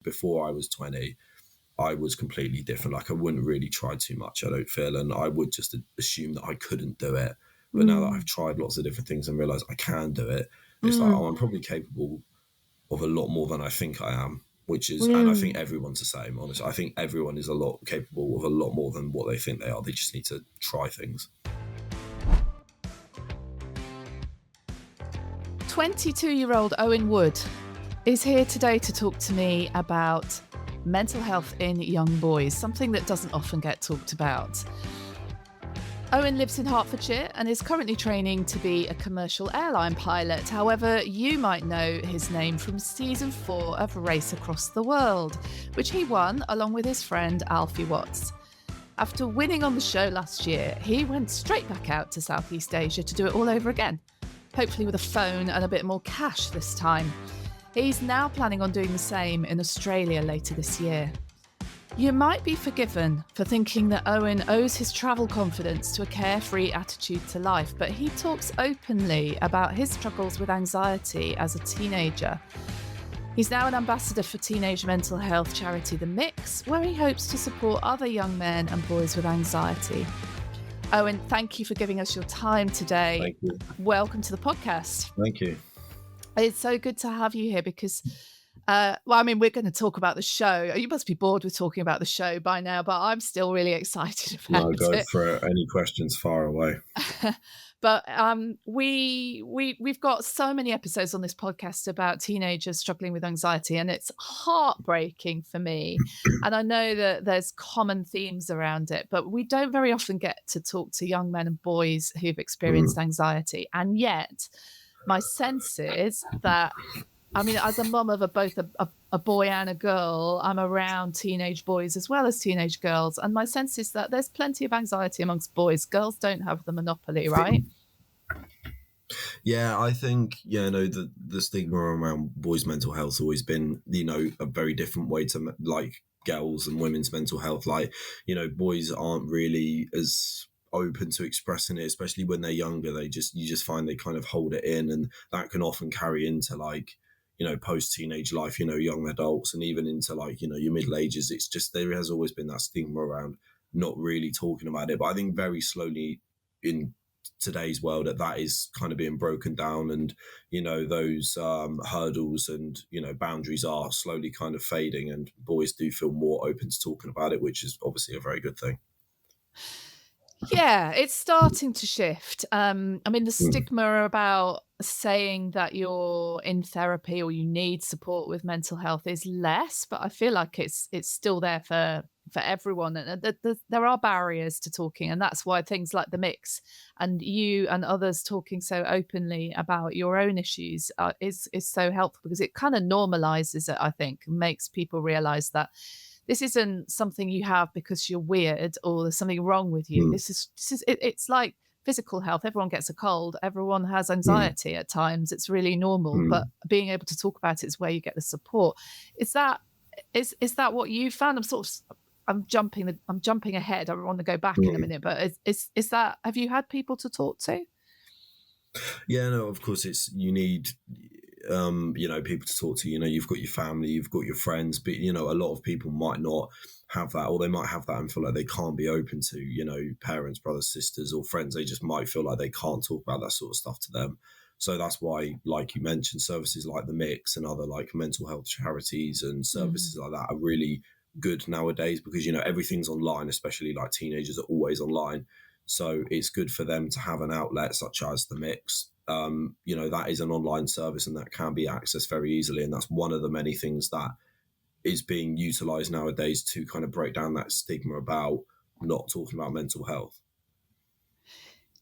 before I was 20, I was completely different. Like I wouldn't really try too much, I don't feel, and I would just assume that I couldn't do it. But now that I've tried lots of different things and realised I can do it, it's like, oh, I'm probably capable of a lot more than I think I am, which is, and I think everyone's the same, honestly. I think everyone is a lot capable of a lot more than what they think they are. They just need to try things. 22-year-old Owen Wood is here today to talk to me about mental health in young boys, something that doesn't often get talked about. Owen lives in Hertfordshire and is currently training to be a commercial airline pilot. However, you might know his name from season 4 of Race Across the World, which he won along with his friend Alfie Watts. After winning on the show last year, he went straight back out to Southeast Asia to do it all over again, hopefully with a phone and a bit more cash this time. He's now planning on doing the same in Australia later this year. You might be forgiven for thinking that Owen owes his travel confidence to a carefree attitude to life, but he talks openly about his struggles with anxiety as a teenager. He's now an ambassador for teenage mental health charity The Mix, where he hopes to support other young men and boys with anxiety. Owen, thank you for giving us your time today. Thank you. Welcome to the podcast. Thank you. It's so good to have you here because, we're going to talk about the show. You must be bored with talking about the show by now, but I'm still really excited about it. No, go for it. Any questions, far away. But we've got so many episodes on this podcast about teenagers struggling with anxiety, and it's heartbreaking for me. And I know that there's common themes around it, but we don't very often get to talk to young men and boys who've experienced anxiety. And yet my sense is that, as a mum of both a boy and a girl, I'm around teenage boys as well as teenage girls. And my sense is that there's plenty of anxiety amongst boys. Girls don't have the monopoly, right? Yeah, I think, the stigma around boys' mental health has always been, a very different way to like girls and women's mental health. Like, boys aren't really as open to expressing it, especially when they're younger. You just find they kind of hold it in, and that can often carry into like, post-teenage life, young adults, and even into like, your middle ages. It's just, there has always been that stigma around not really talking about it. But I think very slowly in today's world that is kind of being broken down, and, those hurdles and, boundaries are slowly kind of fading, and boys do feel more open to talking about it, which is obviously a very good thing. Yeah, it's starting to shift. The stigma about saying that you're in therapy or you need support with mental health is less, but I feel like it's still there for everyone. And there are barriers to talking, and that's why things like The Mix and you and others talking so openly about your own issues is so helpful, because it kind of normalizes it, I think, and makes people realize that this isn't something you have because you're weird or there's something wrong with you. It's like physical health. Everyone gets a cold. Everyone has anxiety at times. It's really normal. But being able to talk about it is where you get the support. Is that what you found? I'm jumping ahead. I want to go back in a minute. But is that, have you had people to talk to? Yeah, no, of course you need people to talk to. You've got your family, you've got your friends, but a lot of people might not have that, or they might have that and feel like they can't be open to parents, brothers, sisters, or friends. They just might feel like they can't talk about that sort of stuff to them. So that's why, like you mentioned, services like The Mix and other like mental health charities and services like that are really good nowadays, because everything's online, especially like teenagers are always online. So it's good for them to have an outlet such as The Mix. That is an online service, and that can be accessed very easily. And that's one of the many things that is being utilized nowadays to kind of break down that stigma about not talking about mental health.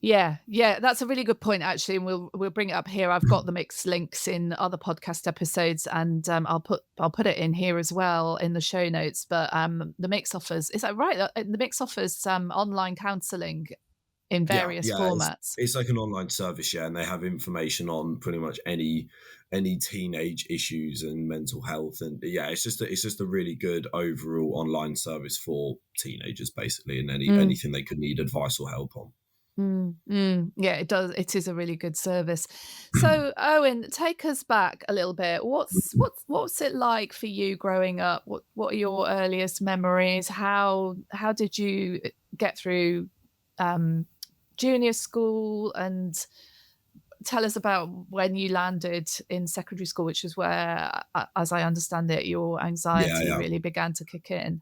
Yeah, that's a really good point, actually, and we'll bring it up here. I've got The Mix links in other podcast episodes, and I'll put it in here as well in the show notes. But The Mix offers, is that right? The Mix offers online counselling in various formats. It's like an online service, and they have information on pretty much any teenage issues and mental health, and it's just a really good overall online service for teenagers, basically, and anything they could need advice or help on. Yeah, it does. It is a really good service. So, Owen, take us back a little bit. What's it like for you growing up? What are your earliest memories? How did you get through um, junior school? And tell us about when you landed in secondary school, which is where, as I understand it, your Yeah, anxiety yeah. really began to kick in.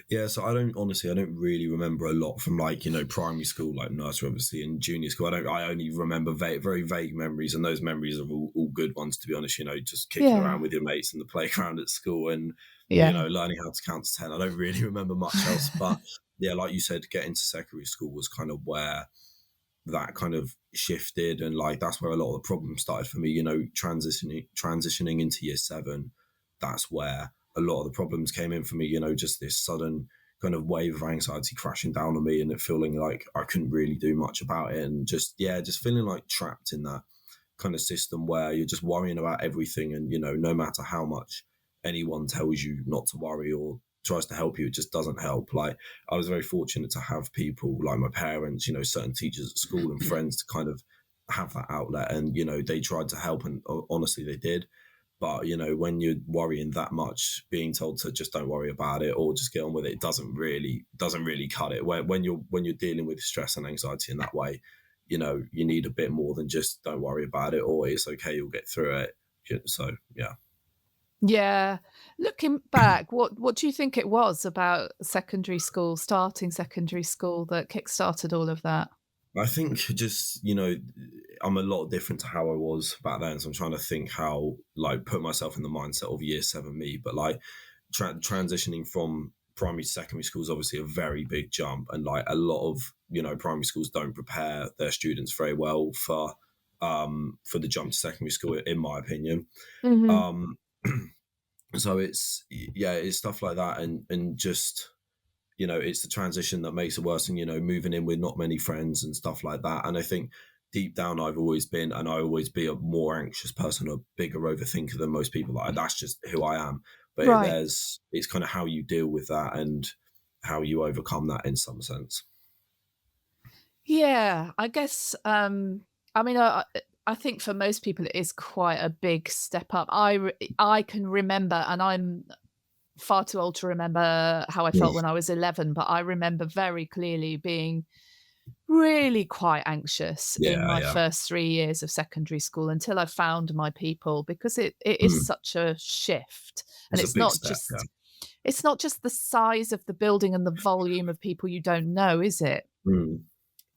Yeah, so I don't really remember a lot from like, primary school, like nursery, obviously, and junior school. I only remember very vague memories, and those memories are all good ones, to be honest, just kicking Yeah. around with your mates in the playground at school and, Yeah. learning how to count to 10. I don't really remember much else, but yeah, like you said, getting to secondary school was kind of where that kind of shifted, and like that's where a lot of the problems started for me, transitioning into year 7. That's where a lot of the problems came in for me, just this sudden kind of wave of anxiety crashing down on me, and it feeling like I couldn't really do much about it, and just feeling like trapped in that kind of system where you're just worrying about everything, and no matter how much anyone tells you not to worry or tries to help you, it just doesn't help. Like, I was very fortunate to have people like my parents, certain teachers at school and friends to kind of have that outlet, and they tried to help, and honestly they did. But when you're worrying that much, being told to just don't worry about it or just get on with it, doesn't really cut it. When you're dealing with stress and anxiety in that way, you need a bit more than just don't worry about it or it's okay, you'll get through it. So yeah. Yeah. Looking back, what do you think it was about secondary school, starting secondary school, that kick-started all of that? I think just, I'm a lot different to how I was back then. So I'm trying to think how, like, put myself in the mindset of year 7 me. But like transitioning from primary to secondary school is obviously a very big jump. And like a lot of, primary schools don't prepare their students very well for the jump to secondary school, in my opinion. Mhm. Um, so it's stuff like that. And just, it's the transition that makes it worse, and moving in with not many friends and stuff like that. And I think deep down I've always been, and I always be, a more anxious person, a bigger overthinker than most people. Like, that's just who I am. But Right. it's kind of how you deal with that and how you overcome that in some sense. Yeah, I guess, I mean, I think for most people it is quite a big step up. I can remember, and I'm far too old to remember how I felt Mm. when I was 11, but I remember very clearly being really quite anxious in Yeah, my yeah. first 3 years of secondary school until I found my people, because it is Mm. such a shift, and It's a big step. Yeah. it's not just the size of the building and the volume of people you don't know, is it? Mm.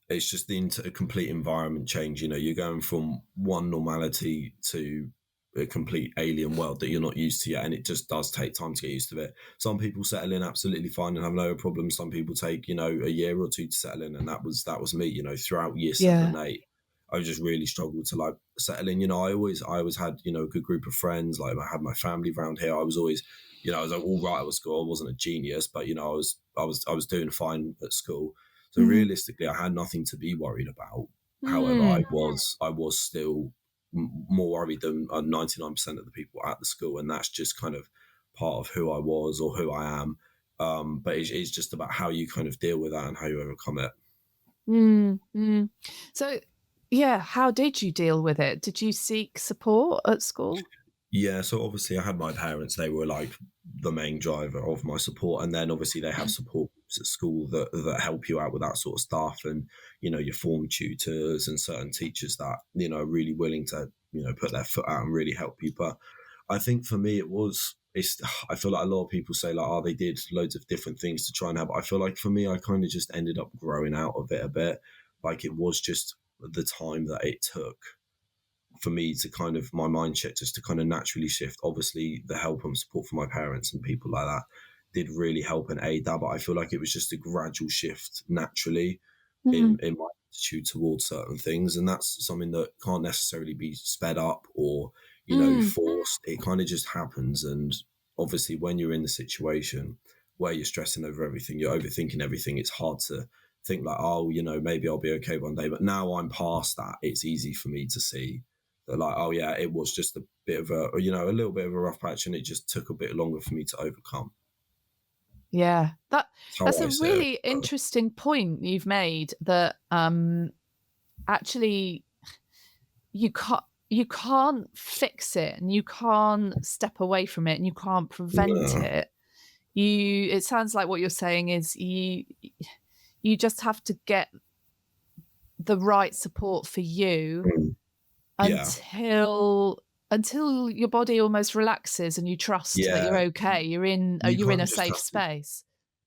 It's just the complete environment change. You're going from one normality to a complete alien world that you're not used to yet, and it just does take time to get used to it. Some people settle in absolutely fine and have no problem. Some people take a year or two to settle in, and that was me. Throughout year 7 Yeah. and 8, I just really struggled to like settle in. I always had a good group of friends. Like, I had my family around here. I was always I was like, all right at school. I wasn't a genius, but I was doing fine at school. So Mhm. realistically, I had nothing to be worried about. However, I Mm. was still more worried than 99% of the people at the school, and that's just kind of part of who I was or who I am. But it's just about how you kind of deal with that and how you overcome it. Mm, mm. So, yeah, how did you deal with it? Did you seek support at school? Yeah, so obviously I had my parents, they were like the main driver of my support. And then obviously they have support groups at school that help you out with that sort of stuff. And, your form tutors and certain teachers that, are really willing to, put their foot out and really help you. But I think for me, I feel like a lot of people say like, oh, they did loads of different things to try and help. I feel like for me, I kind of just ended up growing out of it a bit. Like, it was just the time that it took for me to kind of my mindset just to kind of naturally shift. Obviously, the help and support from my parents and people like that did really help and aid that, but I feel like it was just a gradual shift naturally Mhm. in my attitude towards certain things, and that's something that can't necessarily be sped up or Mm. forced. It kind of just happens, and obviously, when you're in the situation where you're stressing over everything, you're overthinking everything, it's hard to think like, oh, maybe I'll be okay one day. But now I'm past that, it's easy for me to see that, like, oh yeah, it was just a bit of a little bit of a rough patch, and it just took a bit longer for me to overcome. Yeah. That's how That's I a see it. really interesting point you've made, that actually you can't fix it, and you can't step away from it, and you can't prevent No. it. It sounds like what you're saying is you just have to get the right support for you Mm. Yeah. until your body almost relaxes and you trust that Yeah. you're okay. You You're in kind a of just safe have to space.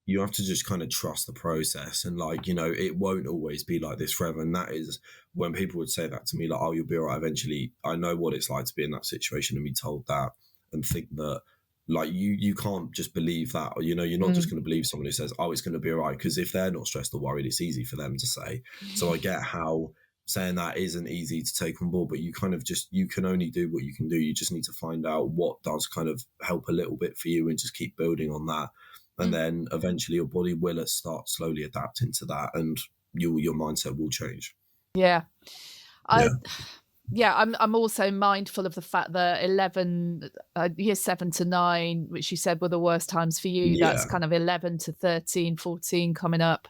you have to just kind of trust the process, and like, it won't always be like this forever. And that is when people would say that to me, like, oh, you'll be all right eventually. I know what it's like to be in that situation and be told that, and think that, like, you can't just believe that, or you're not just Mm. going to believe someone who says, oh, it's going to be all right, because if they're not stressed or worried, it's easy for them to say. So I get how saying that isn't easy to take on board, but you kind of just, you can only do what you can do. You just need to find out what does kind of help a little bit for you, and just keep building on that. And Mm. then eventually your body will start slowly adapting to that, and your mindset will change. Yeah. I Yeah. yeah, I'm also mindful of the fact that 11 year 7 to 9, which you said were the worst times for you, that's Yeah. kind of 11 to 13, 14 coming up.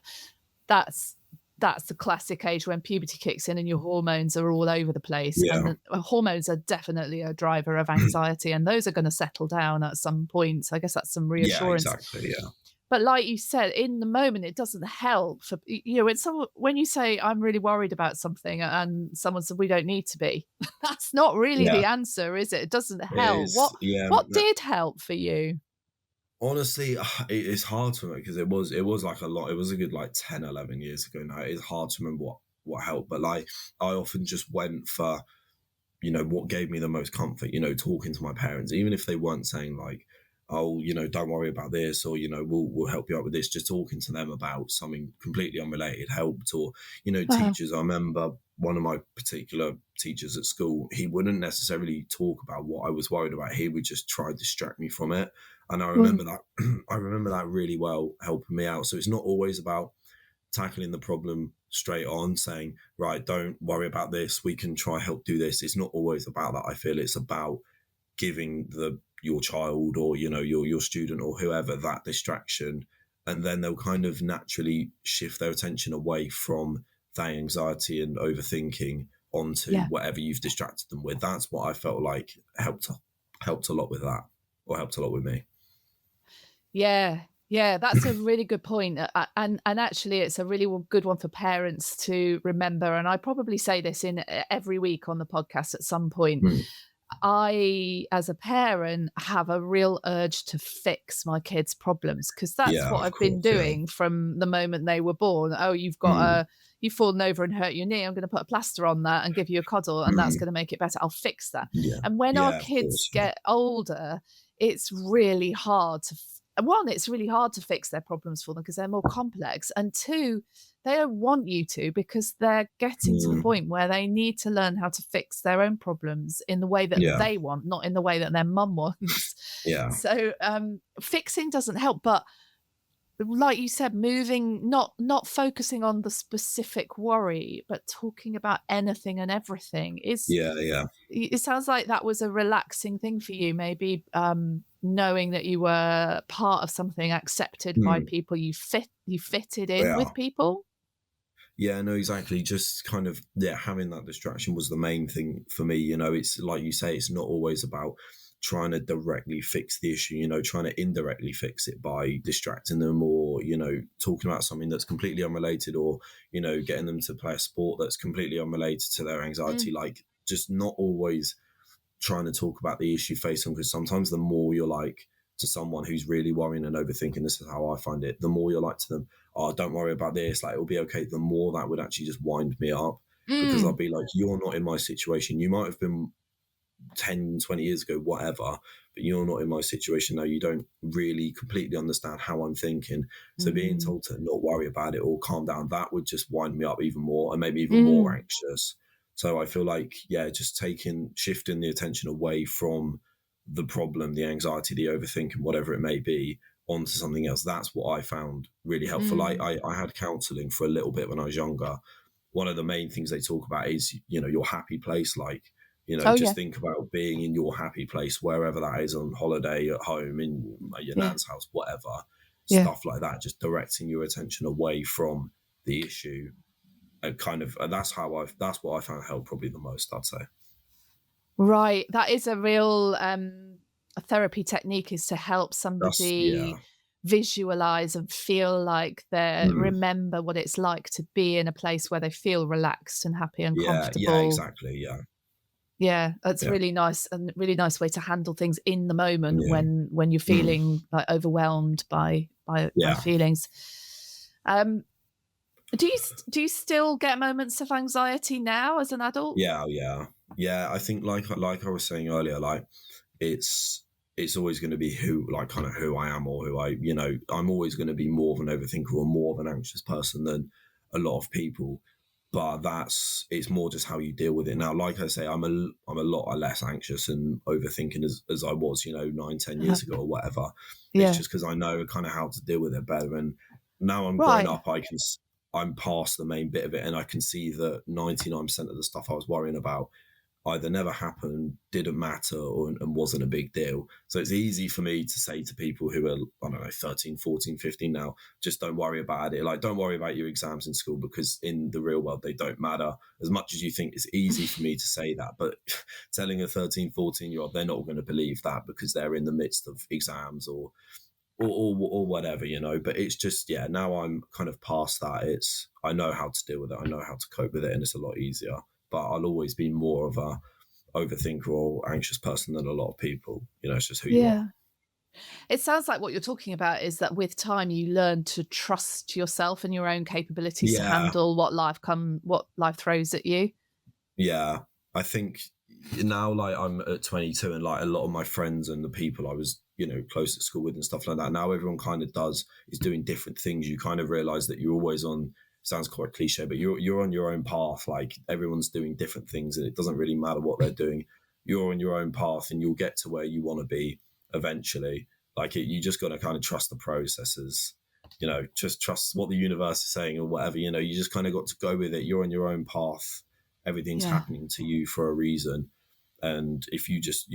That's that's the classic age when puberty kicks in and your hormones are all over the place, and Yeah. hormones are definitely a driver of anxiety, and those are gonna settle down at some point, so I guess that's some Yeah, reassurance. exactly. Yeah. But like you said, in the moment, it doesn't help for when you say, "I'm really worried about something," and someone said, "We don't need to be." That's not really Yeah. the answer, is it? It doesn't It help. is. Yeah. What did help for you? Honestly, it's hard to remember, because it was like a lot. It was a good like 10, 11 years ago now. It's hard to remember what helped, but like, I often just went for, what gave me the most comfort, talking to my parents, even if they weren't saying like, oh, don't worry about this, or, we'll help you out with this. Just talking to them about something completely unrelated helped. Or, Uh-huh. teachers. I remember one of my particular teachers at school, he wouldn't necessarily talk about what I was worried about. He would just try to distract me from it. And I Mm. remember that I remember that really well, helping me out. So it's not always about tackling the problem straight on, saying, right, don't worry about this, we can try help do this. It's not always about that. I feel it's about giving your child, or your student or whoever, that distraction, and then they'll kind of naturally shift their attention away from that anxiety and overthinking onto Yeah. whatever you've distracted them with. That's what I felt like helped a lot with that, or helped a lot with me. Yeah. Yeah, that's a really good point, and actually, it's a really good one for parents to remember, and I probably say this in every week on the podcast at some point. Mm. I, as a parent, have a real urge to fix my kids' problems, because that's Yeah, what of I've been course. Yeah. doing from the moment they were born. Oh, Mm. you've fallen over and hurt your knee. I'm going to put a plaster on that and give you a cuddle, and that's Mm. going to make it better. I'll fix that. Yeah. And when our Yeah, of kids course. Yeah. get older, it's really hard to one, it's really hard to fix their problems for them because they're more complex. And two, they don't want you to, because they're getting to the Mm. point where they need to learn how to fix their own problems in the way that Yeah. they want, not in the way that their mum wants. Yeah. So fixing doesn't help. But like you said, moving, not focusing on the specific worry, but talking about anything and everything is, Yeah. Yeah. it sounds like that was a relaxing thing for you, maybe, knowing that you were part of something accepted by Mm. people, you fitted in Yeah. with people. Yeah, no, exactly. Just kind of, yeah, having that distraction was the main thing for me. It's like you say, it's not always about trying to directly fix the issue, trying to indirectly fix it by distracting them, or, talking about something that's completely unrelated, or, getting them to play a sport that's completely unrelated to their anxiety. Mm. Like, just not always trying to talk about the issue face on, because sometimes the more you're like to someone who's really worrying and overthinking, this is how I find it, the more you're like to them, oh, don't worry about this, like, it'll be okay, the more that would actually just wind me up, because I'll Mm. be like, you're not in my situation. You might have been 10, 20 years ago, whatever, but you're not in my situation now. You don't really completely understand how I'm thinking. So being Mm. told to not worry about it or calm down, that would just wind me up even more, and maybe even more Mm. anxious. So I feel like, yeah, just shifting the attention away from the problem, the anxiety, the overthinking, whatever it may be, onto something else. That's what I found really helpful. Mm. I had counseling for a little bit when I was younger. One of the main things they talk about is, your happy place. Like, Oh just yeah. think about being in your happy place, wherever that is, on holiday, at home, in your Yeah. nan's house, whatever. Yeah. stuff like that, just directing your attention away from the issue. And that's what I found helped probably the most, I'd say. Right. That is a real a therapy technique, is to help Yeah. somebody visualize and feel like they Mm. remember what it's like to be in a place where they feel relaxed and happy and Yeah, comfortable. exactly. Yeah. Yeah, that's Yeah. really nice, and really nice way to handle things in the moment Yeah. when you're Mm. feeling like overwhelmed by Yeah. feelings. Um, do you still get moments of anxiety now as an adult? Yeah. I think like I was saying earlier, like it's always going to be who I am, or I'm always going to be more of an overthinker or more of an anxious person than a lot of people. But it's more just how you deal with it. Now, like I say, I'm a lot less anxious and overthinking as I was, 9-10 years ago or whatever. It's Yeah. just because I know kind of how to deal with it better. And now I'm grown Right. up, I'm past the main bit of it, and I can see that 99% of the stuff I was worrying about either never happened, didn't matter, and wasn't a big deal. So it's easy for me to say to people who are, I don't know, 13, 14, 15 now, just don't worry about it. Like, don't worry about your exams in school, because in the real world, they don't matter as much as you think. It's easy for me to say that, but telling a 13, 14-year-old, they're not going to believe that because they're in the midst of exams or whatever, but it's just, now I'm kind of past that. I know how to deal with it. I know how to cope with it, and it's a lot easier. But I'll always be more of a overthinker or anxious person than a lot of people. It's just who you are. Yeah. It sounds like what you're talking about is that with time you learn to trust yourself and your own capabilities to Yeah, handle what life throws at you. yeah. I think now, like, I'm at 22, and like a lot of my friends and the people I was, close at school with and stuff like that, now everyone kind of is doing different things. You kind of realize that you're always on, sounds quite cliche, but you're on your own path. Like, everyone's doing different things, and it doesn't really matter what they're doing. You're on your own path, and you'll get to where you want to be eventually. Like, you just got to kind of trust the processes, just trust what the universe is saying or whatever. You just kind of got to go with it. You're on your own path. Everything's Yeah. happening to you for a reason. And if you just,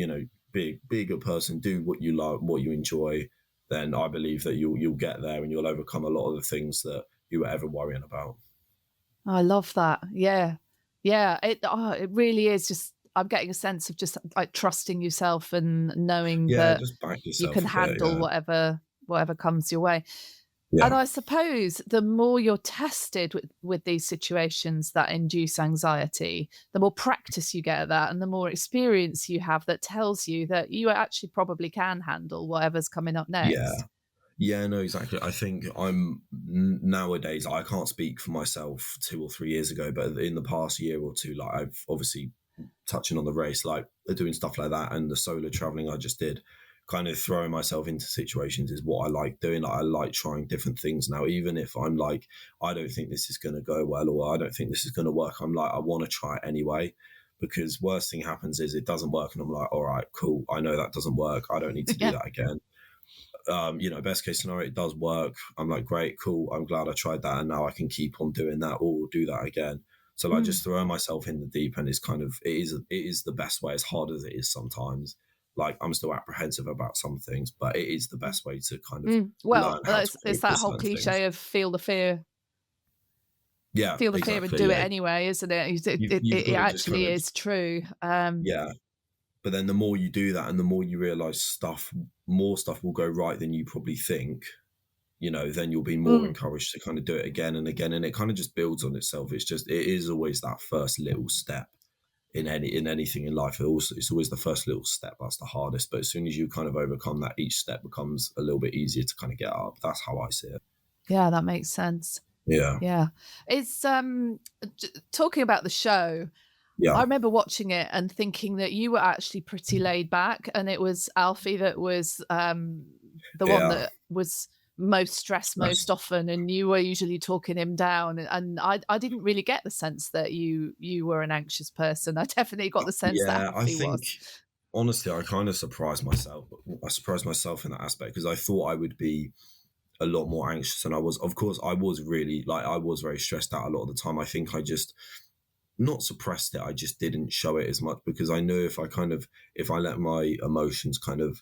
be a good person, do what you love, what you enjoy, then I believe that you'll get there, and you'll overcome a lot of the things that you were ever worrying about. I love that. Yeah. Yeah. It really is just, I'm getting a sense of just like trusting yourself and knowing Yeah, that just back you yourself can a bit. handle whatever comes your way. And Yeah, I suppose the more you're tested with these situations that induce anxiety, the more practice you get at that, and the more experience you have that tells you that you actually probably can handle whatever's coming up yeah. next. Yeah, no, exactly. I think nowadays, I can't speak for myself 2 or 3 years ago, but in the past year or two, like, I've obviously, touching on the race, like doing stuff like that, and the solo traveling I just did, kind of throwing myself into situations is what I like doing. Like, I like trying different things now, even if I'm like, I don't think this is going to go well, or I don't think this is going to work. I'm like, I want to try it anyway, because worst thing happens is it doesn't work, and I'm like, all right, cool. I know that doesn't work. I don't need to do Yeah. that again. Best case scenario, it does work. I'm like, great, cool. I'm glad I tried that, and now I can keep on doing that or do that again. So, like, Mm. just throwing myself in the deep end is kind of, it is the best way, as hard as it is sometimes. Like, I'm still apprehensive about some things, but it is the best way to kind of Well, learn how to it's cope with that whole certain things. cliche of Yeah, feel the fear and exactly. do it Yeah, anyway, isn't it? you've It got to just kind actually of, is true. yeah. But then the more you do that, and the more you realize more stuff will go right than you probably think, then you'll be more Mm. encouraged to kind of do it again and again, and it kind of just builds on itself. It is always that first little step in anything in life. It's always the first little step that's the hardest, but as soon as you kind of overcome that, each step becomes a little bit easier to kind of get up. That's how I see it. Yeah, that makes sense. Yeah, Yeah. It's talking about the show, I yeah, remember watching it and thinking that you were actually pretty laid back, and it was Alfie that was the one yeah. that was most stressed most That's often, and you were usually talking him down. And I didn't really get the sense that you were an anxious person. I definitely got the sense that yeah. I Alfie think, was. honestly, I kind of surprised myself. I surprised myself in that aspect, because I thought I would be a lot more anxious than I was. Of course, I was really, like, I was very stressed out a lot of the time. I think I just not suppressed it. I just didn't show it as much, because I knew if I let my emotions kind of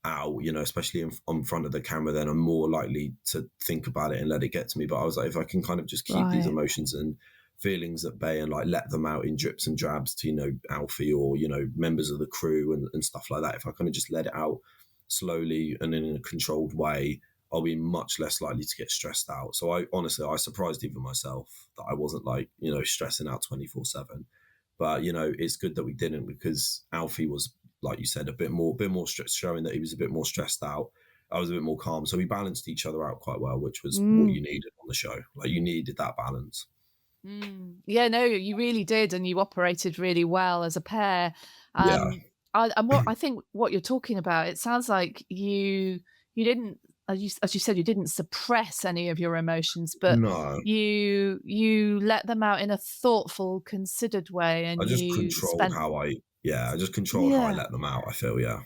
out, especially in front of the camera, then I'm more likely to think about it and let it get to me. But I was like, if I can kind of just keep these Right. emotions and feelings at bay and like let them out in drips and drabs to, Alfie or, members of the crew and stuff like that, if I kind of just let it out slowly and in a controlled way, I'll be much less likely to get stressed out. So I surprised even myself that I wasn't like, stressing out 24/7. But, it's good that we didn't, because Alfie was, like you said, a bit more stressed, showing that he was a bit more stressed out. I was a bit more calm. So we balanced each other out quite well, which was what Mm. you needed on the show. Like, you needed that balance. Yeah, no, you really did, and you operated really well as a pair. Yeah. And what I think what you're talking about, it sounds like you didn't, as you said, you didn't suppress any of your emotions, but No, you let them out in a thoughtful, considered way, I and just you controlled spent. I just controlled how I Yeah. let them out, I feel, yeah.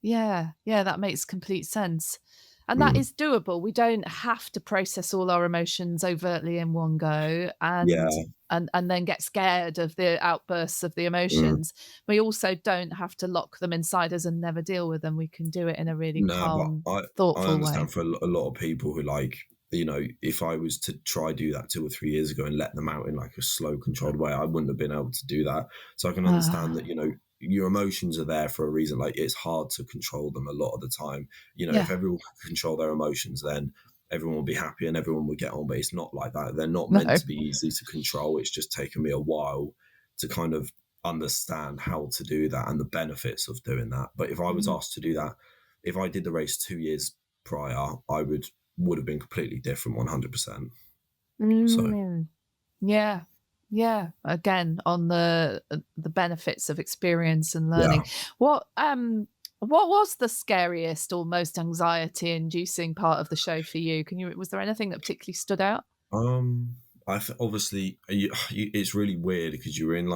Yeah, yeah, that makes complete sense. And that Mm. is doable. We don't have to process all our emotions overtly in one go Yeah. and then get scared of the outbursts of the Mm. emotions. We also don't have to lock them inside us and never deal with them. We can do it in a really No, calm, but I thoughtful understand way. for a lot of people who, like, if I was to try do that 2 or 3 years ago and let them out in like a slow, controlled way, I wouldn't have been able to do that. So I can understand that, Ah, your emotions are there for a reason. Like, it's hard to control them a lot of the time. If yeah. everyone could control their emotions, then everyone would be happy and everyone would get on. But it's not like that. They're not No. meant to be easy to control. It's just taken me a while to kind of understand how to do that and the benefits of doing that. But if I was Mm. asked to do that, if I did the race 2 years prior, I would have been completely different, 100%. So Mm. Yeah. Yeah. Again, on the benefits of experience and learning. yeah, What was the scariest or most anxiety inducing part of the show for you? Was there anything that particularly stood out? um, obviously it's really weird because you were in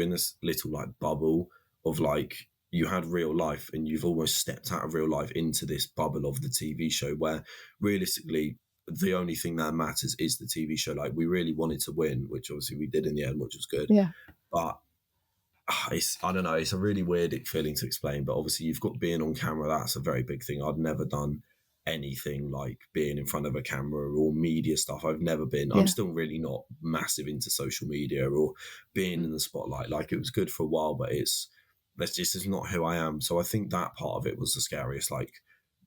this little like bubble of like you had real life and you've almost stepped out of real life into this bubble of the TV show where realistically the only thing that matters is the TV show. Like, we really wanted to win, which obviously we did in the end, which was good. Yeah. But I don't know. It's a really weird feeling to explain, but obviously you've got being on camera. That's a very big thing. I'd never done anything like being in front of a camera or media stuff. I've never been. I'm Yeah. still really not massive into social media or being in Mm. the spotlight. Like, it was good for a while, but that's just is not who I am. So I think that part of it was the scariest. Like,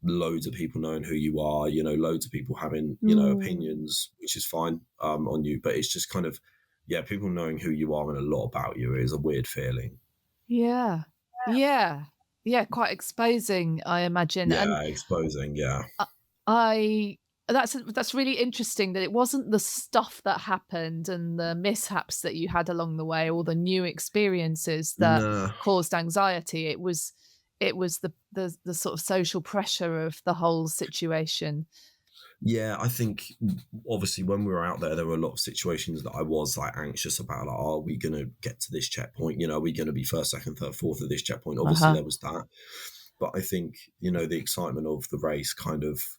loads of people knowing who you are. Loads of people having Mm. opinions, which is fine on you, but it's just kind of, yeah, people knowing who you are and a lot about you is a weird feeling. Yeah. Yeah. Yeah, quite exposing, I imagine. And Yeah, exposing. Yeah, I I that's really interesting that it wasn't the stuff that happened and the mishaps that you had along the way or the new experiences that no, caused anxiety. It was the sort of social pressure of the whole situation. yeah. I think obviously when we were out there were a lot of situations that I was like anxious about. Like, are we going to get to this checkpoint? Are we going to be first, second, third, fourth of this checkpoint? Obviously, Uh-huh. there was that, but I think the excitement of the race kind of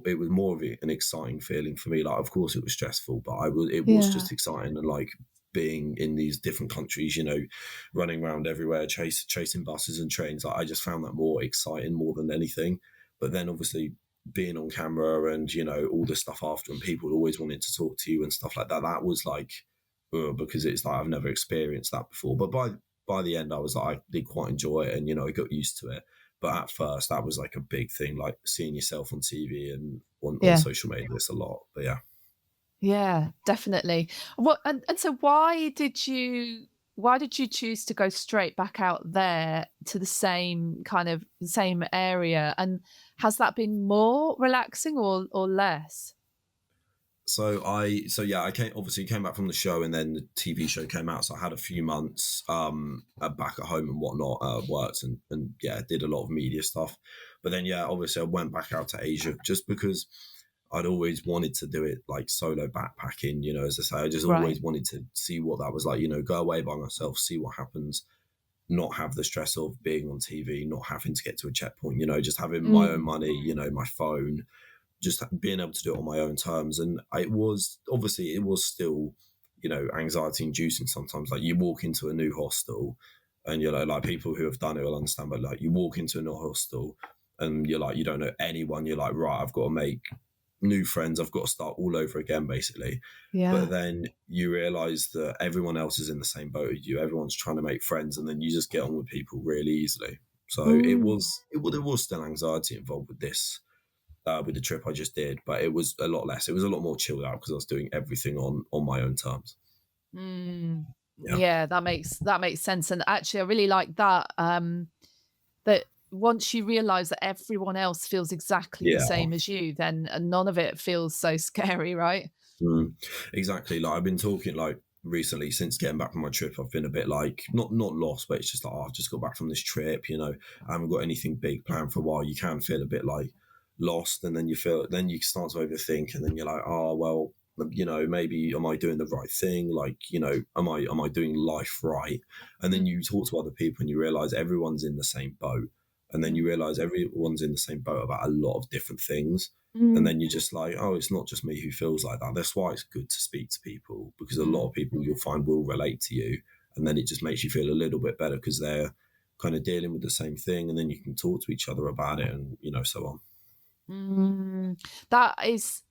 it was more of an exciting feeling for me. Like, of course, it was stressful, but it was Yeah. just exciting and like being in these different countries, running around everywhere, chasing buses and trains. Like, I just found that more exciting more than anything. But then obviously being on camera and all the stuff after and people always wanted to talk to you and stuff like that, that was like, because it's like I've never experienced that before. But by the end I was like, I did quite enjoy it and I got used to it. But at first that was like a big thing, like seeing yourself on TV and on Yeah. social media. It's a lot. But yeah. Yeah, definitely. And so why did you choose to go straight back out there to the same area? And has that been more relaxing or less? I came back from the show and then the TV show came out. So I had a few months back at home and whatnot, worked and yeah, did a lot of media stuff. But then yeah, obviously I went back out to Asia just because I'd always wanted to do it like solo backpacking, as I say, I just Right. always wanted to see what that was like, go away by myself, see what happens, not have the stress of being on TV, not having to get to a checkpoint, just having my own Mm. money, my phone, just being able to do it on my own terms. And it was still, anxiety inducing sometimes. Like, you walk into a new hostel And you're like people who have done it will understand, but like you walk into a hostel and you're like, you don't know anyone, you're like, right, I've got to make new friends, I've got to start all over again, basically. Yeah. But then you realize that everyone else is in the same boat as you, everyone's trying to make friends, and then you just get on with people really easily. So Mm. there was still anxiety involved with this, with the trip I just did, but it was a lot less. It was a lot more chilled out because I was doing everything on my own terms. Mm. Yeah. Yeah, that makes sense. And actually, I really like that. That once you realize that everyone else feels exactly the Yeah. same as you, then none of it feels so scary, right? Mm, exactly. Like I've been talking like recently since getting back from my trip. I've been a bit like not lost, but it's just like, oh, I've just got back from this trip. I haven't got anything big planned for a while. You can feel a bit like lost, and then you start to overthink, and then you're like, oh well, maybe am I doing the right thing? Like, am I doing life right? And then Mm. you talk to other people, and you realize everyone's in the same boat, and then you Mm. realize everyone's in the same boat about a lot of different things. And Mm. then you're just like, oh, it's not just me who feels like that. That's why it's good to speak to people, because a lot Mm. of people you'll find will relate to you. And then it just makes you feel a little bit better because they're kind of dealing with the same thing. And then you can talk to each other about it and, so on. Mm. That is,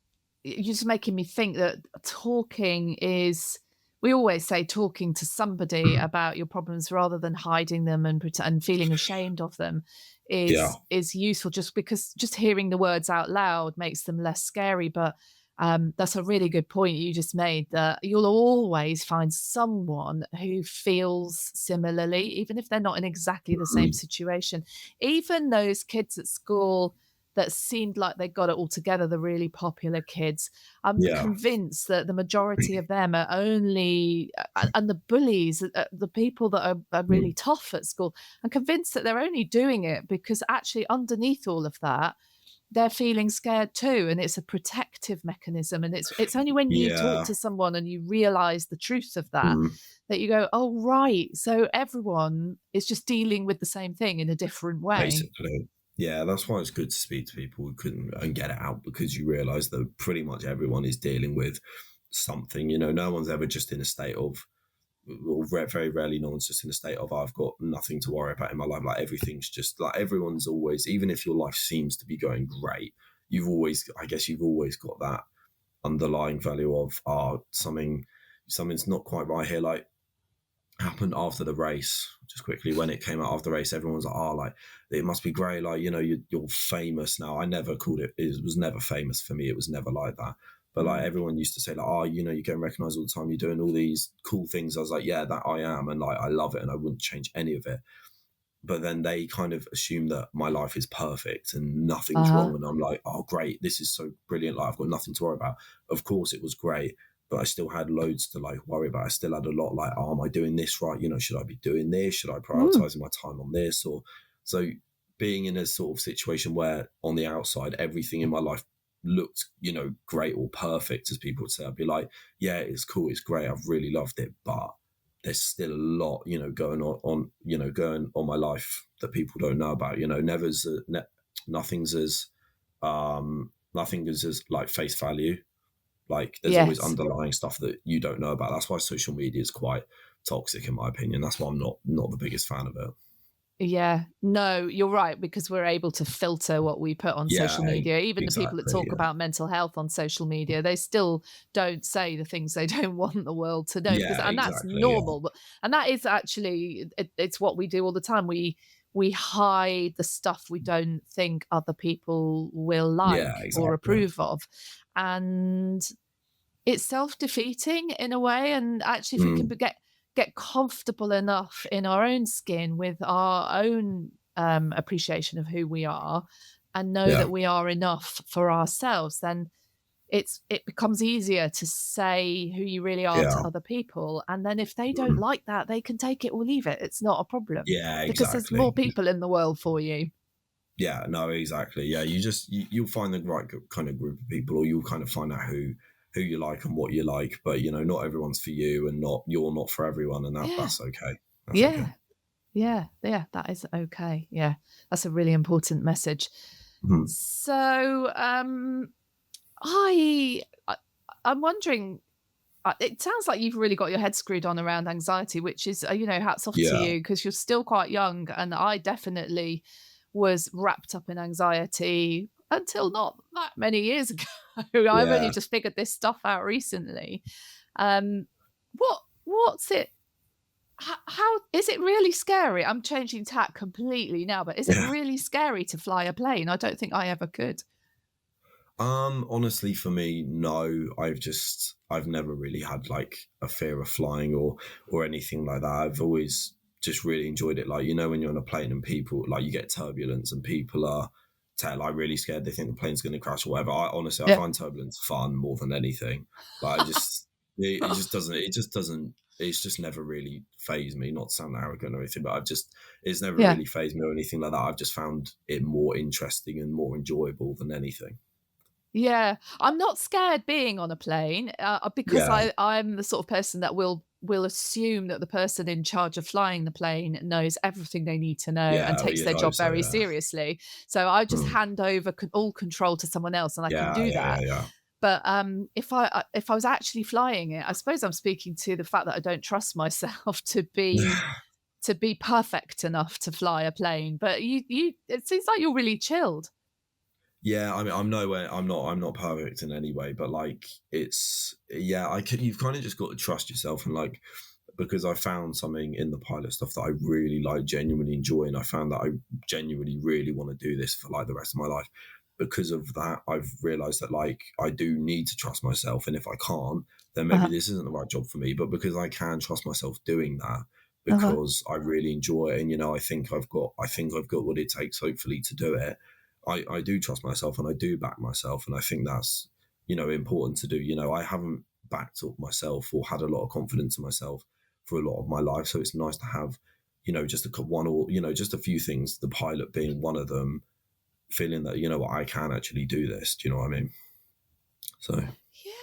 you're just making me think that talking is, we always say talking to somebody about your problems rather than hiding them and and feeling ashamed of them Yeah. is useful, just because just hearing the words out loud makes them less scary. But that's a really good point you just made, that you'll always find someone who feels similarly, even if they're not in exactly the same Mm. situation. Even those kids at school that seemed like they got it all together, the really popular kids. I'm Yeah. convinced that the majority of them are only, and the bullies, the people that are really Mm. tough at school, I'm convinced that they're only doing it because actually underneath all of that, they're feeling scared too, and it's a protective mechanism. And it's only when you talk Yeah. to someone and you realize the truth of that, Mm. that you go, oh right, so everyone is just dealing with the same thing in a different way. Basically. Yeah, that's why it's good to speak to people who couldn't and get it out, because you realize that pretty much everyone is dealing with something. No one's ever just in a state of, or very rarely no one's just in a state of, I've got nothing to worry about in my life. Like everything's just like, everyone's always, even if your life seems to be going great, I guess you've always got that underlying value of, something's not quite right here. Like happened after the race, just quickly, when it came out after the race, everyone was like, oh, like it must be great, like, you're famous now. I never called it was never famous for me, it was never like that. But like Mm. everyone used to say like, oh, you're getting recognized all the time, you're doing all these cool things. I was like, yeah, that I am, and like I love it and I wouldn't change any of it. But then they kind of assume that my life is perfect and nothing's Uh-huh. wrong, and I'm like, oh great, this is so brilliant, like I've got nothing to worry about. Of course it was great, but I still had loads to like worry about. I still had a lot like, oh, am I doing this right? Should I be doing this? Should I Mm. prioritizing my time on this? Or so, being in a sort of situation where on the outside everything in my life looked, great or perfect, as people would say, I'd be like, yeah, it's cool, it's great, I've really loved it, but there's still a lot, going going on my life that people don't know about. Nothing's as, nothing is as like face value. Like there's always Yes. underlying stuff that you don't know about. That's why social media is quite toxic, in my opinion. That's why I'm not the biggest fan of it. Yeah. No, you're right, because we're able to filter what we put on Yeah, social media. Even the people that exactly. talk about mental health on social media, they still don't say the things they don't want the world to know, because Yeah, and that's exactly. Yeah, normal. But and that is actually, it's what we do all the time. We hide the stuff we don't think other people will yeah, like or exactly. approve of. And it's self-defeating in a way. And actually, if we can Mm, get comfortable enough in our own skin with our own appreciation of who we are, and know yeah, that we are enough for ourselves, then it becomes easier to say who you really are yeah, to other people. And then if they don't mm, like that, they can take it or leave it. It's not a problem, yeah, because there's more exactly. people in the world for you. Yeah, no, exactly. Yeah, you'll find the right kind of group of people, or you'll kind of find out who you like and what you like. But not everyone's for you, and you're not for everyone, and Yeah. that's okay. That's okay. Yeah. Yeah. Yeah. That is okay. Yeah. That's a really important message. Mhm. So, I I'm wondering, it sounds like you've really got your head screwed on around anxiety, which is, hats off to Yeah, you because you're still quite young. And I definitely was wrapped up in anxiety until not that many years ago. I've only yeah. just figured this stuff out recently. Um, what's it? How is it really scary? I'm changing tack completely now, but is it Yeah. really scary to fly a plane? I don't think I ever could. Honestly, for me, no. I've never really had like a fear of flying or anything like that. I've always just really enjoyed it. Like, when you're on a plane and people like you get turbulence and people are like really scared, they think the plane's going to crash or whatever. I Yeah. find turbulence fun more than anything. Like, it's just never really phased me. Not to sound arrogant or anything, but it's never Yeah. really phased me or anything like that. I've just found it more interesting and more enjoyable than anything. Yeah, I'm not scared being on a plane, because Yeah. I'm the sort of person that will assume that the person in charge of flying the plane knows everything they need to know and Yeah, takes you'd their hope job so, very yeah. seriously. So I just Mm. hand over all control to someone else, and I can Yeah, do yeah, yeah, that. yeah. But if I was actually flying it, I suppose I'm speaking to the fact that I don't trust myself to be perfect enough to fly a plane. But it seems like you're really chilled. Yeah, I mean, I'm not perfect in any way, but like, you've kind of just got to trust yourself and like, because I found something in the pilot stuff that I really like, genuinely enjoy, and I found that I genuinely really want to do this for like the rest of my life. Because of that, I've realized that like I do need to trust myself, and if I can't, then maybe Uh-huh. this isn't the right job for me. But because I can trust myself doing that, Uh-huh. because I really enjoy it, and I think I've got what it takes, hopefully, to do it. I do trust myself, and I do back myself, and I think that's important to do. I haven't backed up myself or had a lot of confidence in myself for a lot of my life. So it's nice to have, just one or, just a few things, the pilot being one of them, feeling that, I can actually do this. Do you know what I mean? So,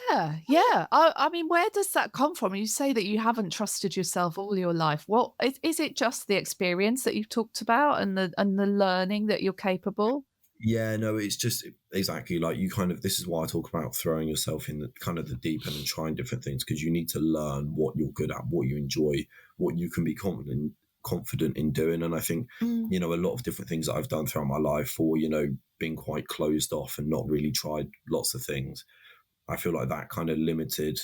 Yeah, yeah. I mean, where does that come from? You say that you haven't trusted yourself all your life. What is it just the experience that you've talked about and the learning that you're capable? yeah, no, it's just exactly like this is why I talk about throwing yourself in the kind of the deep end and trying different things, because you need to learn what you're good at, what you enjoy, what you can be confident in doing. And I think, Mm. a lot of different things that I've done throughout my life, or, being quite closed off and not really tried lots of things, I feel like that kind of limited,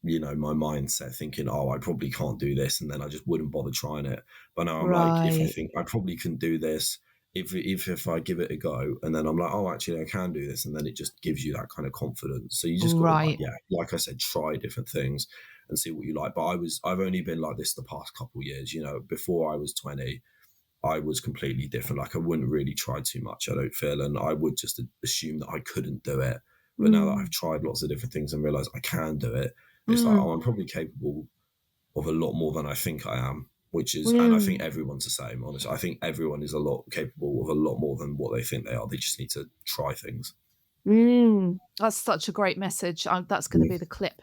my mindset, thinking, oh, I probably can't do this, and then I just wouldn't bother trying it. But now I'm like, if I Right, think I probably can do this, if I give it a go, and then I'm like, oh, actually I can do this, and then it just gives you that kind of confidence. So you just got to, like, right. yeah, like I said, try different things and see what you like. But I've only been like this the past couple of years. Before I was 20, I was completely different. Like, I wouldn't really try too much, I don't feel, and I would just assume that I couldn't do it. But now that I've Mm, tried lots of different things and realized I can do it, it's like, mm, oh, I'm probably capable of a lot more than I think I am, and I think mm, everyone's the same, honestly. I think everyone is a lot capable of a lot more than what they think they are. They just need to try things. mm. That's such a great message. That's going to Mm. be the clip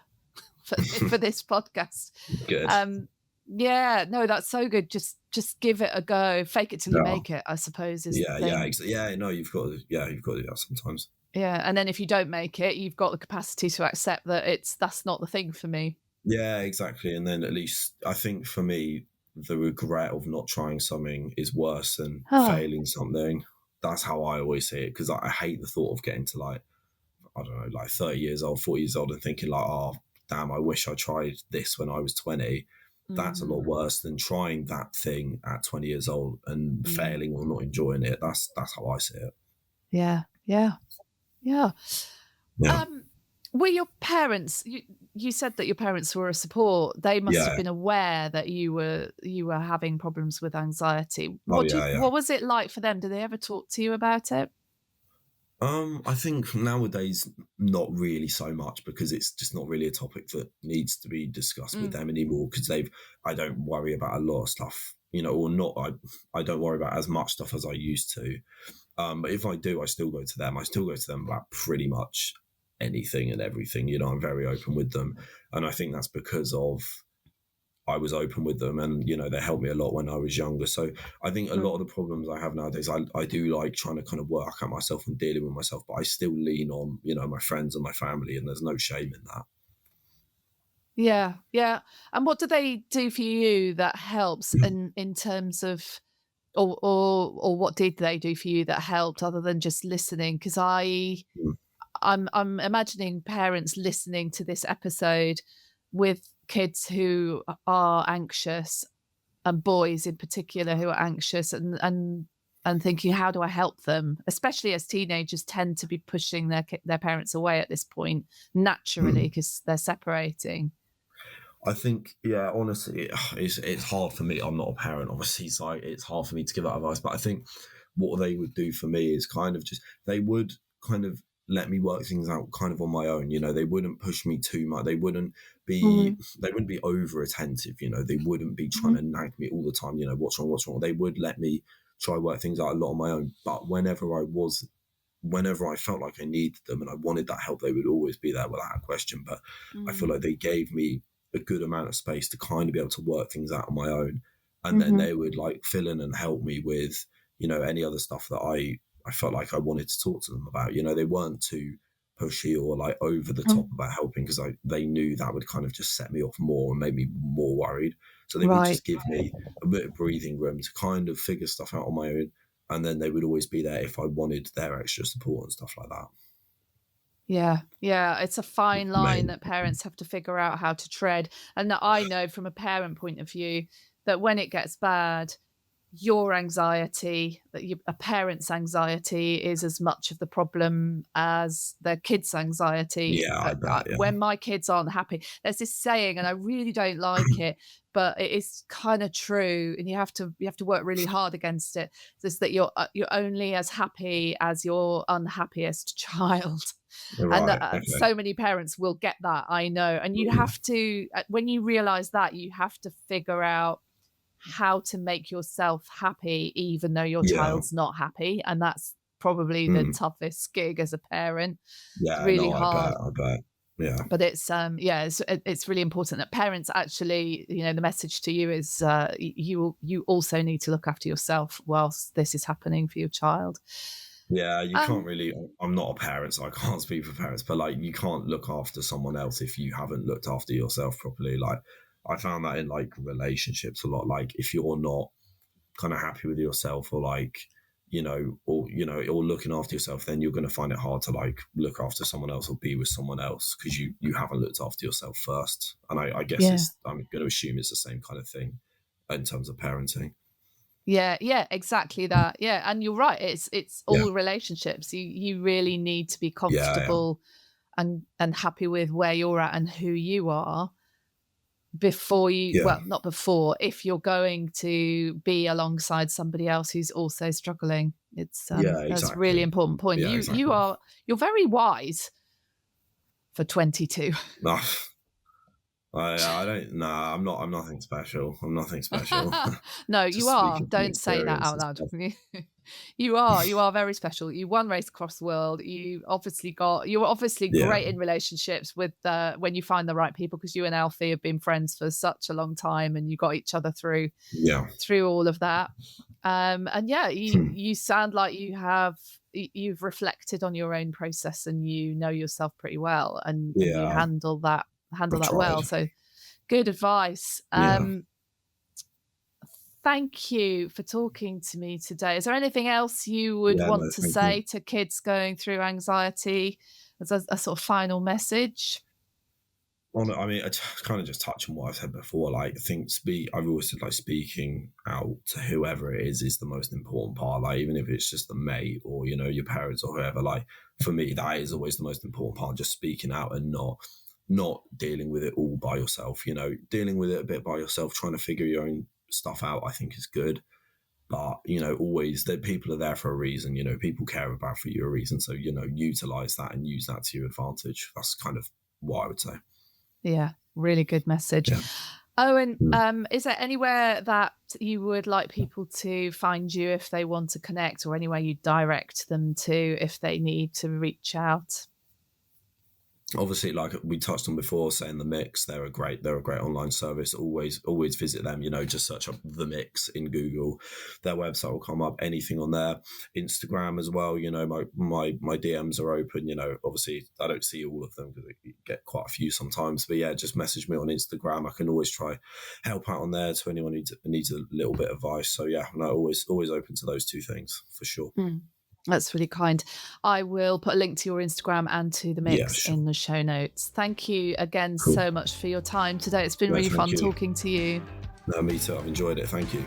for this podcast. Good. Um, yeah, no, that's so good. Just give it a go. Fake it till you Yeah. make it, I suppose, is the Yeah. Yeah. thing. Yeah. No, you've got to do that sometimes. Yeah, and then if you don't make it, you've got the capacity to accept that that's not the thing for me. Yeah, exactly. And then at least I think for me, the regret of not trying something is worse than Oh, failing something. That's how I always see it, because I hate the thought of getting to like, I don't know, like 30 years old, 40 years old, and thinking like, oh, damn, I wish I tried this when I was 20. That's a lot mm, worse than trying that thing at 20 years old and mm. failing or not enjoying it. That's how I see it. Yeah, yeah, yeah. Yeah. Um, were your parents? You said that your parents were a support. They must have Yeah. been aware that you were having problems with anxiety. Oh, yeah, yeah. What was it like for them? Did they ever talk to you about it? I think nowadays not really so much, because it's just not really a topic that needs to be discussed with Mm, them anymore. Because I don't worry about a lot of stuff, or not. I don't worry about as much stuff as I used to. But if I do, I still go to them. I still go to them about pretty much anything and everything. I'm very open with them, and I think that's because of I was open with them, and they helped me a lot when I was younger. So I think a lot of mm. the problems I have nowadays, I do like trying to kind of work out myself and dealing with myself, but I still lean on my friends and my family, and there's no shame in that. Yeah, yeah. And what do they do for you that helps in terms of, or what did they do for you that helped other than just listening? Because Mm, I'm imagining parents listening to this episode with kids who are anxious, and boys in particular who are anxious, and thinking, how do I help them? Especially as teenagers tend to be pushing their parents away at this point naturally mm. because they're separating. I think, yeah, honestly, it's hard for me. I'm not a parent, obviously, so it's hard for me to give that advice. But I think what they would do for me is kind of just, they would kind of let me work things out kind of on my own. They wouldn't push me too much. Mhm, They wouldn't be over attentive. They wouldn't be trying mhm, to nag me all the time. What's wrong, what's wrong. They would let me try work things out a lot on my own. But whenever I felt like I needed them and I wanted that help, they would always be there without a question. But I feel mm, like they gave me a good amount of space to kind of be able to work things out on my own. And then mhm, they would like fill in and help me with, any other stuff that I felt like I wanted to talk to them about. They weren't too pushy or like over the top mm. about helping because they knew that would kind of just set me off more and make me more worried. So they would Right. just give me a bit of breathing room to kind of figure stuff out on my own. And then they would always be there if I wanted their extra support and stuff like that. Yeah, yeah, it's a fine For line me. that parents have to figure out how to tread. And I know from a parent point of view that when it gets bad, your anxiety, a parent's anxiety is as much of the problem as their kids' anxiety. Yeah, I bet. Yeah. When my kids aren't happy, there's this saying, and I really don't like it, but it is kind of true, and you have to work really hard against it. Is that you're only as happy as your unhappiest child, and Right. Okay. so many parents will get that. I know, and you Mm. have to when you realize that you have to figure out how to make yourself happy even though your Yeah. child's not happy, and that's probably the Mm. toughest gig as a parent. It's Yeah. really No, I bet. hard, I bet. Yeah. but yeah, it's really important that parents actually, the message to you is, you also need to look after yourself whilst this is happening for your child. Yeah. You can't um really. I'm not a parent, so I can't speak for parents. But like, you can't look after someone else if you haven't looked after yourself properly. Like, I found that in like relationships a lot. Like, if you're not kind of happy with yourself or like or looking after yourself, then you're going to find it hard to like look after someone else or be with someone else because you haven't looked after yourself first. And I guess yeah, I'm going to assume it's the same kind of thing in terms of parenting. yeah, yeah, exactly that. Yeah, and you're right, it's Yeah, all relationships. You really need to be yeah, comfortable and happy with where you're at and who you are before you, yeah, well, not before, if you're going to be alongside somebody else who's also struggling. It's yeah, that's a really exactly. important point. Yeah, You exactly. are, you're very wise for 22. No, I don't. Nah, I'm not. I'm nothing special. I'm nothing special. No, you Just are. speaking from Don't say that experience out and loud. stuff. You are very special. You won Race Across the World. You were obviously Yeah, great in relationships with when you find the right people, because you and Alfie have been friends for such a long time and you got each other yeah, through all of that. And yeah, you sound like you've reflected on your own process and you know yourself pretty well, and you yeah. handle I've that tried. well. So good advice. Yeah. Thank you for talking to me today. Is there anything else you would Yeah. want No, to thank you. say to kids going through anxiety as a sort of final message? Well, no, I mean, I kind of just touch on what I've said before. Like, I think I've always said like speaking out to whoever it is the most important part. Like, even if it's just a mate or your parents or whoever. Like, for me, that is always the most important part. Just speaking out and not dealing with it all by yourself. Dealing with it a bit by yourself, trying to figure your own stuff out, I think is good. But always that people are there for a reason. People care about for you a reason. So utilize that and use that to your advantage. That's kind of what I would say. Yeah, really good message. Yeah. Owen, Mm. is there anywhere that you would like people to find you if they want to connect, or anywhere you direct them to if they need to reach out? Obviously, like we touched on before, saying The Mix, they're a great online service. Always visit them. Just search up The Mix in Google. Their website will come up. Anything on there. Instagram as well. My DMs are open. Obviously I don't see all of them because I get quite a few sometimes. But yeah, just message me on Instagram. I can always try help out on there to anyone who needs a little bit of advice. So yeah, no, always open to those two things for sure. That's really kind. I will put a link to your Instagram and to The Mix in the show notes. Thank you again so much for your time today. It's been really fun talking to you. No, me too. I've enjoyed it. Thank you.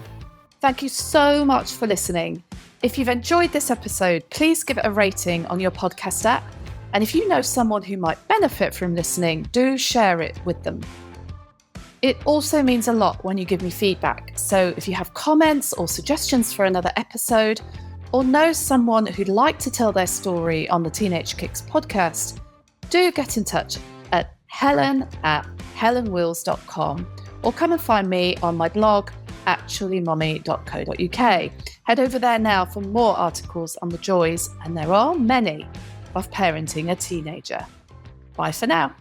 Thank you so much for listening. If you've enjoyed this episode, please give it a rating on your podcast app. And if you know someone who might benefit from listening, do share it with them. It also means a lot when you give me feedback. So if you have comments or suggestions for another episode, or know someone who'd like to tell their story on the Teenage Kicks podcast, do get in touch at helen@helenwills.com or come and find me on my blog, actuallymommy.co.uk. Head over there now for more articles on the joys, and there are many, of parenting a teenager. Bye for now.